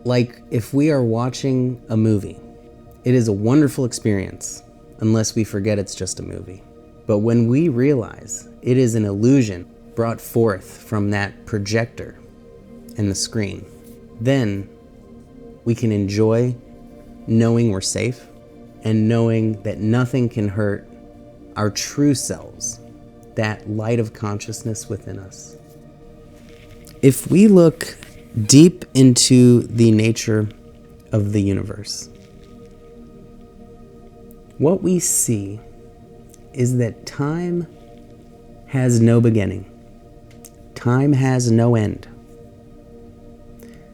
like if we are watching a movie. It is a wonderful experience, unless we forget it's just a movie. But when we realize it is an illusion brought forth from that projector and the screen, then we can enjoy knowing we're safe and knowing that nothing can hurt our true selves, that light of consciousness within us. If we look deep into the nature of the universe, what we see is that time has no beginning. Time has no end.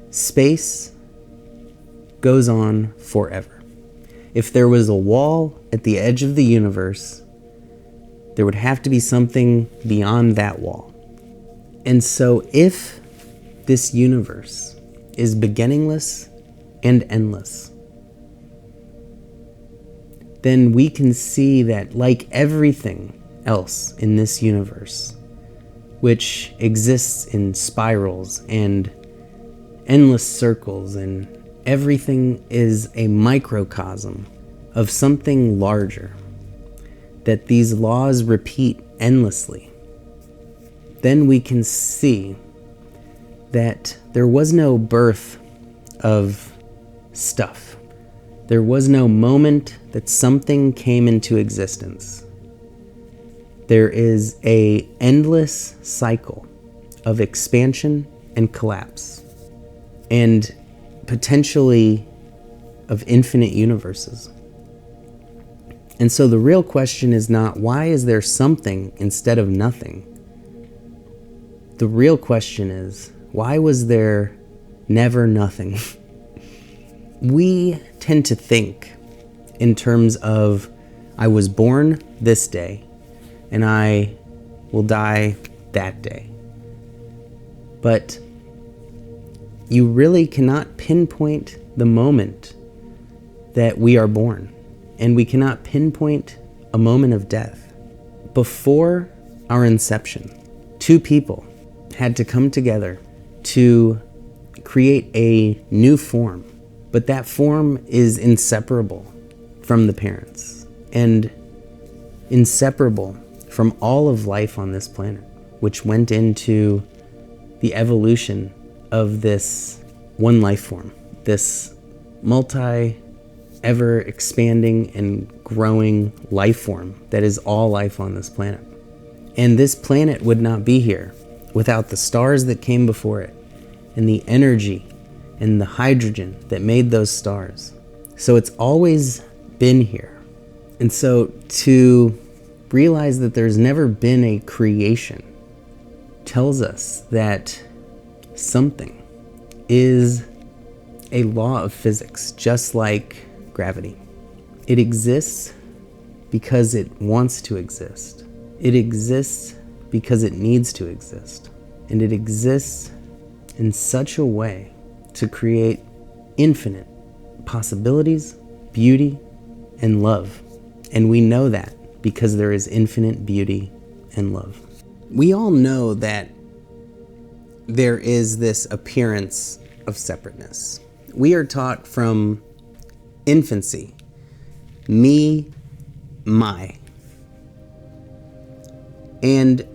Space goes on forever. If there was a wall at the edge of the universe, there would have to be something beyond that wall. And so if this universe is beginningless and endless, then we can see that, like everything else in this universe, which exists in spirals and endless circles, and everything is a microcosm of something larger, that these laws repeat endlessly, then we can see that there was no birth of stuff. There was no moment that something came into existence. There is an endless cycle of expansion and collapse, and potentially of infinite universes. And so the real question is not, why is there something instead of nothing? The real question is, why was there never nothing? We tend to think in terms of, I was born this day and I will die that day. But you really cannot pinpoint the moment that we are born, and we cannot pinpoint a moment of death. Before our inception, two people had to come together to create a new form. But that form is inseparable from the parents and inseparable from all of life on this planet, which went into the evolution of this one life form, this ever expanding and growing life form that is all life on this planet. And this planet would not be here without the stars that came before it and the energy and the hydrogen that made those stars. So it's always been here. And so to realize that there's never been a creation tells us that something is a law of physics, just like gravity. It exists because it wants to exist. It exists because it needs to exist. And it exists in such a way to create infinite possibilities, beauty, and love. And we know that because there is infinite beauty and love. We all know that there is this appearance of separateness. We are taught from infancy, me, my. And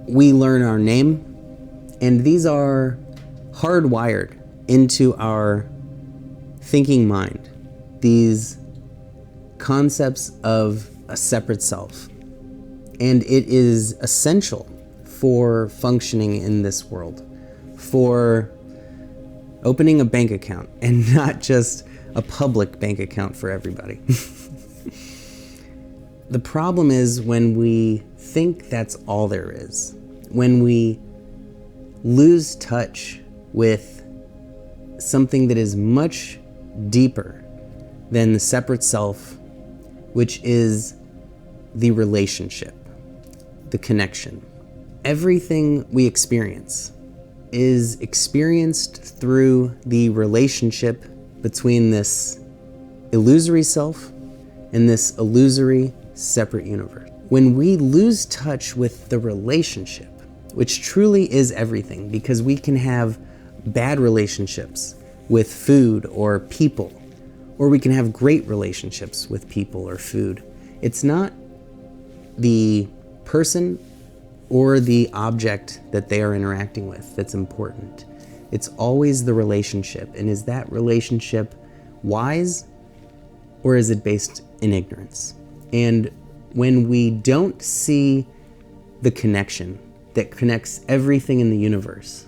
we learn our name, and these are hardwired into our thinking mind, these concepts of a separate self. And it is essential for functioning in this world, for opening a bank account, and not just a public bank account for everybody. The problem is when we think that's all there is, when we lose touch with something that is much deeper than the separate self, which is the relationship, the connection. Everything we experience is experienced through the relationship between this illusory self and this illusory separate universe. When we lose touch with the relationship, which truly is everything, because we can have bad relationships with food or people, or we can have great relationships with people or food. It's not the person or the object that they are interacting with that's important. It's always the relationship. And is that relationship wise, or is it based in ignorance? And when we don't see the connection that connects everything in the universe,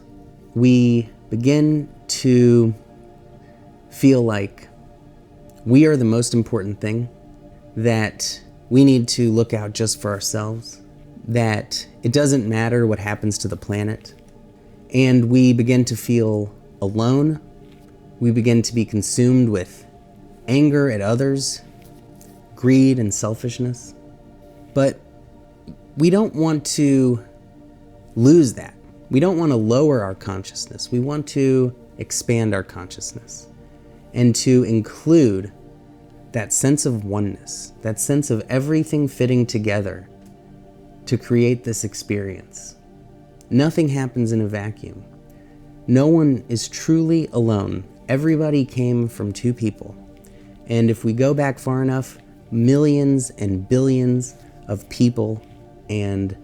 we begin to feel like we are the most important thing, that we need to look out just for ourselves, that it doesn't matter what happens to the planet. And we begin to feel alone. We begin to be consumed with anger at others, greed and selfishness. But we don't want to lose that. We don't want to lower our consciousness. We want to expand our consciousness and to include that sense of oneness, that sense of everything fitting together to create this experience. Nothing happens in a vacuum. No one is truly alone. Everybody came from two people. And if we go back far enough, millions and billions of people and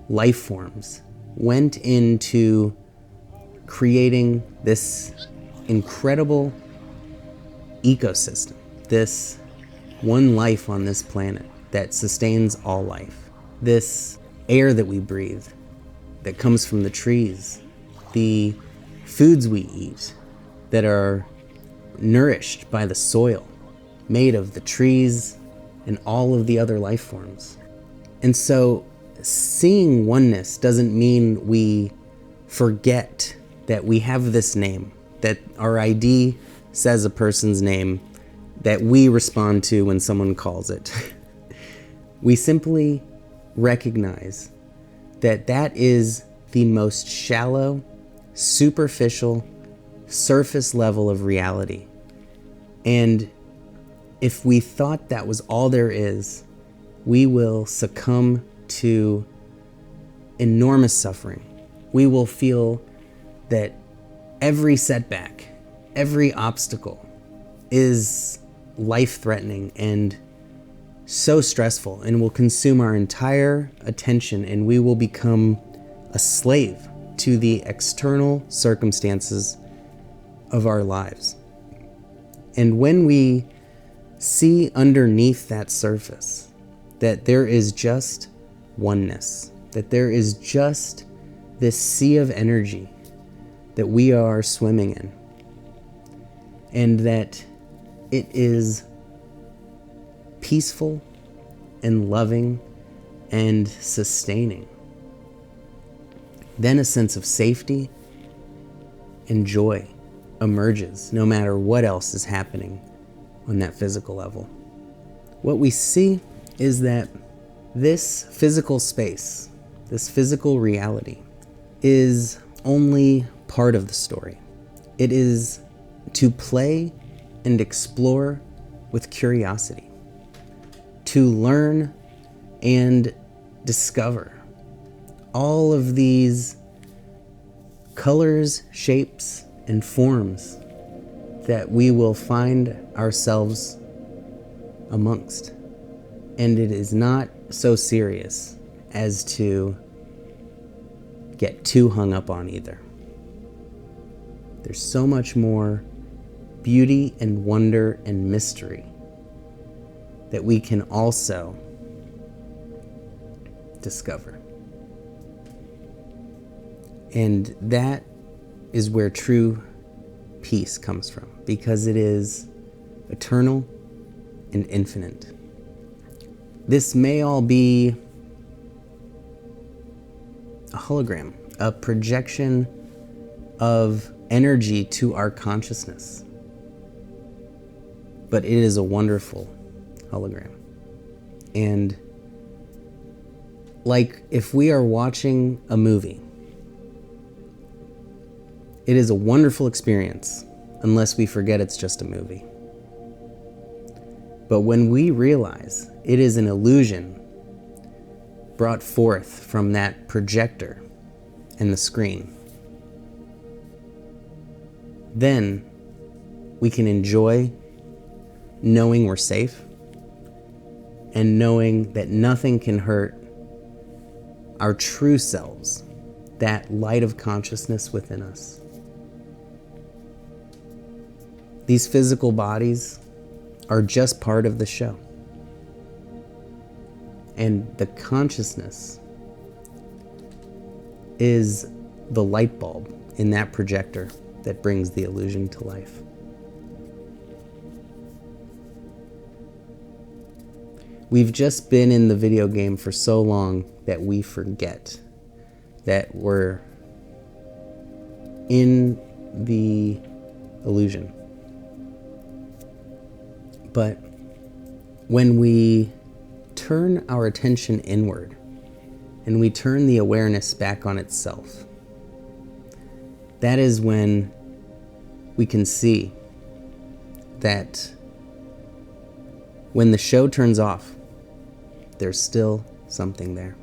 life forms went into creating this incredible ecosystem, this one life on this planet that sustains all life, this air that we breathe that comes from the trees, the foods we eat that are nourished by the soil, made of the trees and all of the other life forms. And so seeing oneness doesn't mean we forget that we have this name, that our ID says a person's name that we respond to when someone calls it. We simply recognize that that is the most shallow, superficial, surface level of reality. And if we thought that was all there is, we will succumb to enormous suffering. We will feel that every setback, every obstacle is life-threatening and so stressful and will consume our entire attention, and we will become a slave to the external circumstances of our lives. And when we see underneath that surface that there is just oneness, that there is just this sea of energy that we are swimming in, and that it is peaceful and loving and sustaining, then a sense of safety and joy emerges no matter what else is happening on that physical level. What we see is that this physical space, this physical reality, is only part of the story. It is to play and explore with curiosity, to learn and discover all of these colors, shapes, and forms that we will find ourselves amongst. And it is not so serious as to get too hung up on either. There's so much more beauty and wonder and mystery that we can also discover. And that is where true peace comes from, because it is eternal and infinite. This may all be a hologram, a projection of energy to our consciousness. But it is a wonderful hologram. And like if we are watching a movie, it is a wonderful experience unless we forget it's just a movie. But when we realize it is an illusion brought forth from that projector and the screen, then we can enjoy knowing we're safe and knowing that nothing can hurt our true selves, that light of consciousness within us. These physical bodies are just part of the show. And the consciousness is the light bulb in that projector that brings the illusion to life. We've just been in the video game for so long that we forget that we're in the illusion. But when we turn our attention inward and we turn the awareness back on itself, that is when we can see that when the show turns off, there's still something there.